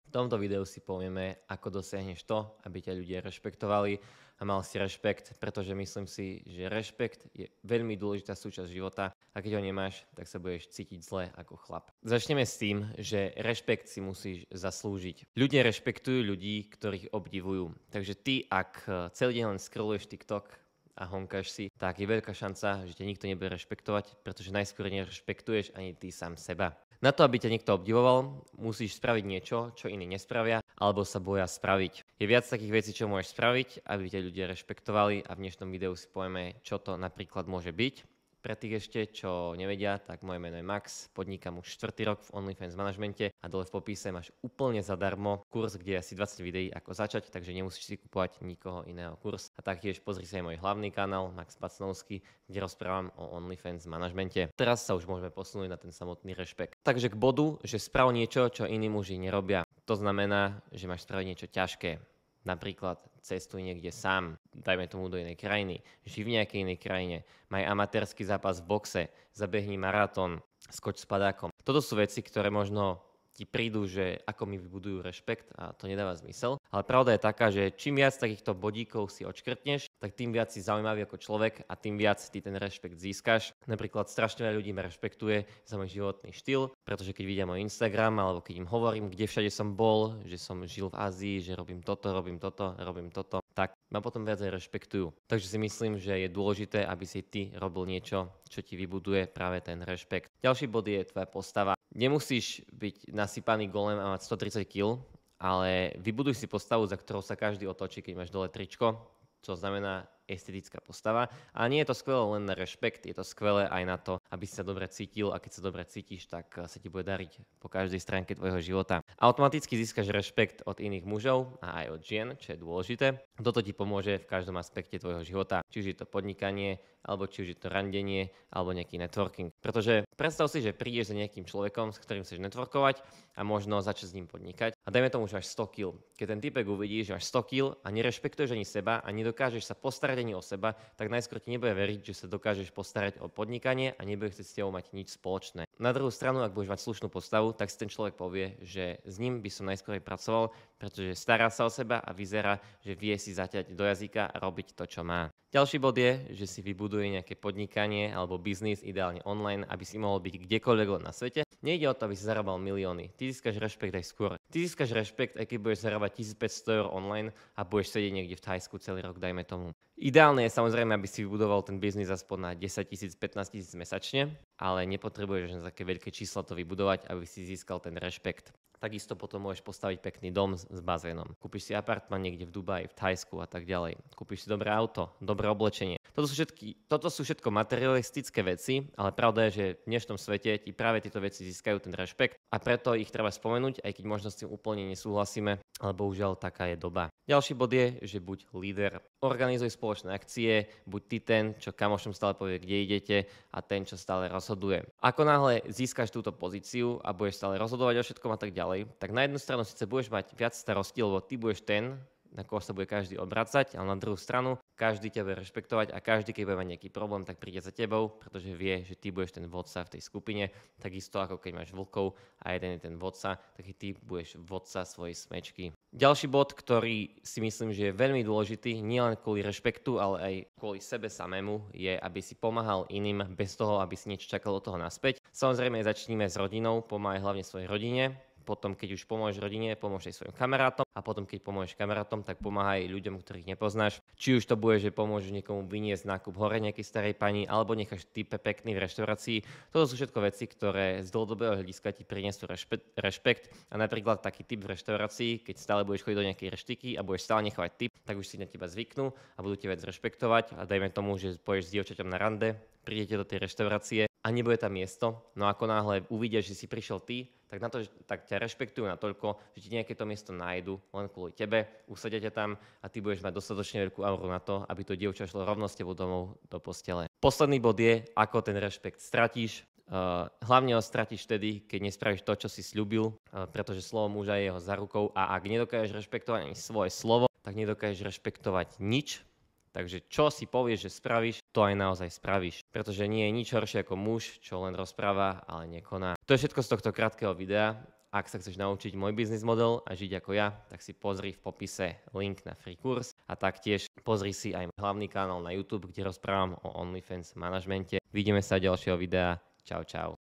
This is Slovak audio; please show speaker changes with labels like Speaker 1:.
Speaker 1: V tomto videu si povieme, ako dosiahneš to, aby ťa ľudia rešpektovali a mal si rešpekt, pretože myslím si, že rešpekt je veľmi dôležitá súčasť života a keď ho nemáš, tak sa budeš cítiť zle ako chlap. Začneme s tým, že rešpekt si musíš zaslúžiť. Ľudia rešpektujú ľudí, ktorých obdivujú. Takže ty, ak celý deň len scrolluješ TikTok a honkáš si, tak je veľká šanca, že ťa nikto nebude rešpektovať, pretože najskôr nerešpektuješ ani ty sám seba. Na to, aby ťa niekto obdivoval, musíš spraviť niečo, čo iní nespravia, alebo sa boja spraviť. Je viac takých vecí, čo môžeš spraviť, aby ťa ľudia rešpektovali a v dnešnom videu si povieme, čo to napríklad môže byť. Pre tých ešte, čo nevedia, tak moje meno je Max, podnikám už 4. rok v OnlyFans manažmente a dole v popise máš úplne zadarmo kurz, kde je asi 20 videí ako začať, takže nemusíš si kupovať nikoho iného kurz. A taktiež pozri sa aj môj hlavný kanál, Max Pacnovský, kde rozprávam o OnlyFans manažmente. Teraz sa už môžeme posunúť na ten samotný rešpekt. Takže k bodu, že sprav niečo, čo iní muži nerobia. To znamená, že máš spraviť niečo ťažké. Napríklad cestuj niekde sám, dajme tomu do inej krajiny, žij v nejakej inej krajine, maj amatérsky zápas v boxe, zabehni maratón, skoč s padákom. Toto sú veci, ktoré možno ti prídu, že ako mi vybudujú rešpekt a to nedáva zmysel. Ale pravda je taká, že čím viac takýchto bodíkov si odškrtneš, tak tým viac si zaujímavý ako človek a tým viac ty ten rešpekt získaš. Napríklad strašne veľa ľudí ma rešpektuje za môj životný štýl, pretože keď vidia môj Instagram alebo keď im hovorím, kde všade som bol, že som žil v Ázii, že robím toto, tak ma potom viac aj rešpektujú. Takže si myslím, že je dôležité, aby si ty robil niečo, čo ti vybuduje práve ten rešpekt. Ďalší bod je tvoja postava. Nemusíš byť nasypaný golem a mať 130 kg, ale vybuduj si postavu, za ktorou sa každý otočí, keď máš dole tričko, čo znamená estetická postava. A nie je to skvelé len na rešpekt, je to skvelé aj na to, aby si sa dobre cítil a keď sa dobre cítiš, tak sa ti bude dariť po každej stránke tvojho života. Automaticky získaš rešpekt od iných mužov a aj od žien, čo je dôležité. Toto ti pomôže v každom aspekte tvojho života, či už je to podnikanie, alebo či už je to randenie, alebo nejaký networking. Pretože predstav si, že prídeš za nejakým človekom, s ktorým chceš networkovať a možno začať s ním podnikať. A dajme tomu, že máš 100 kg. Keď ten typek uvidí, že máš 100 kg a nerešpektuješ ani seba a nedokážeš sa postarať ani o seba, tak najskôr ti nebude veriť, že sa dokážeš postarať o podnikanie a nebude chcieť s tebou mať nič spoločné. Na druhú stranu, ak budeš mať slušnú postavu, tak si ten človek povie, že s ním by som najskôr aj pracoval, pretože stará sa o seba a vyzerá, že vie si zaťať do jazyka a robiť to, čo má. Ďalší bod je, že si vybuduje nejaké podnikanie alebo biznis, ideálne online, aby si mohol byť kdekoľvek len na svete. Nejde o to, aby si zarábal milióny. Ty získaš rešpekt aj skôr. Ty získaš rešpekt, aj keď budeš zarábať 1500 € online a budeš sedieť niekde v Thajsku celý rok, dajme tomu. Ideálne je samozrejme, aby si vybudoval ten biznis aspoň na 10 000, 15 000 mesačne, ale nepotrebuješ na také veľké čísla to vybudovať, aby si získal ten rešpekt. Takisto potom môžeš postaviť pekný dom s bazénom. Kúpiš si apartman niekde v Dubaji, v Thajsku a tak ďalej. Kúpiš si dobré auto, dobré oblečenie. Toto sú všetko materialistické veci, ale pravda je, že v dnešnom svete ti práve tieto veci získajú ten rešpekt a preto ich treba spomenúť, aj keď možno s tým úplne nesúhlasíme, ale bohužiaľ taká je doba. Ďalší bod je, že buď líder. Organizuj spoločné akcie, buď ty ten, čo kamošom stále povie, kde idete a ten, čo stále rozhoduje. Ako náhle získaš túto pozíciu a budeš stále rozhodovať o všetkom a tak ďalej, tak na jednu stranu síce budeš mať viac starostí, lebo ty budeš ten, na koho sa bude každý obracať, ale na druhú stranu každý ťa bude rešpektovať a každý, keď bude mať nejaký problém, tak príde za tebou, pretože vie, že ty budeš ten vodca v tej skupine, takisto ako keď máš vlkov a jeden je ten vodca, tak i ty budeš vodca svojej smečky. Ďalší bod, ktorý si myslím, že je veľmi dôležitý, nielen kvôli rešpektu, ale aj kvôli sebe samému, je, aby si pomáhal iným bez toho, aby si niečo čakal od toho naspäť. Samozrejme začníme s rodinou, pomáhaj hlavne svojej rodine. Potom, keď už pomôžeš rodine, pomôž aj svojim kamarátom a potom, keď pomôžeš kamarátom, tak pomáhaj ľuďom, ktorých nepoznáš. Či už to bude, že pomôžeš niekomu vyniesť nákup hore nejakej starej pani, alebo necháš type pekný v reštaurácii. Toto sú všetko veci, ktoré z dlhodobého hľadiska ti prinesú rešpekt. A napríklad taký typ v reštaurácii, keď stále budeš chodiť do nejakej reštiky a budeš stále nechávať tip, tak už si na teba zvyknú a budú ťa viac rešpektovať. A dajme tomu, že pôjdeš s dievčaťom na rande, prídete do tej reštaurácie a nebude tam miesto. No ako náhle uvidia, že si prišiel ty, tak ťa rešpektujú natoľko, že ti nejaké to miesto nájdu len kvôli tebe, usadia ťa tam a ty budeš mať dostatočne veľkú auru na to, aby to dievča šlo rovno s tebou domov do postele. Posledný bod je, ako ten rešpekt stratíš. Hlavne ho stratíš vtedy, keď nespravíš to, čo si sľúbil, pretože slovo muža je jeho zárukou a ak nedokážeš rešpektovať ani svoje slovo, tak nedokážeš rešpektovať nič. Takže čo si povieš, že spravíš, to aj naozaj spravíš. Pretože nie je nič horšie ako muž, čo len rozpráva, ale nekoná. To je všetko z tohto krátkeho videa. Ak sa chceš naučiť môj biznis model a žiť ako ja, tak si pozri v popise link na free kurz a taktiež pozri si aj môj hlavný kanál na YouTube, kde rozprávam o OnlyFans manažmente. Vidíme sa ďalšieho videa. Čau, čau.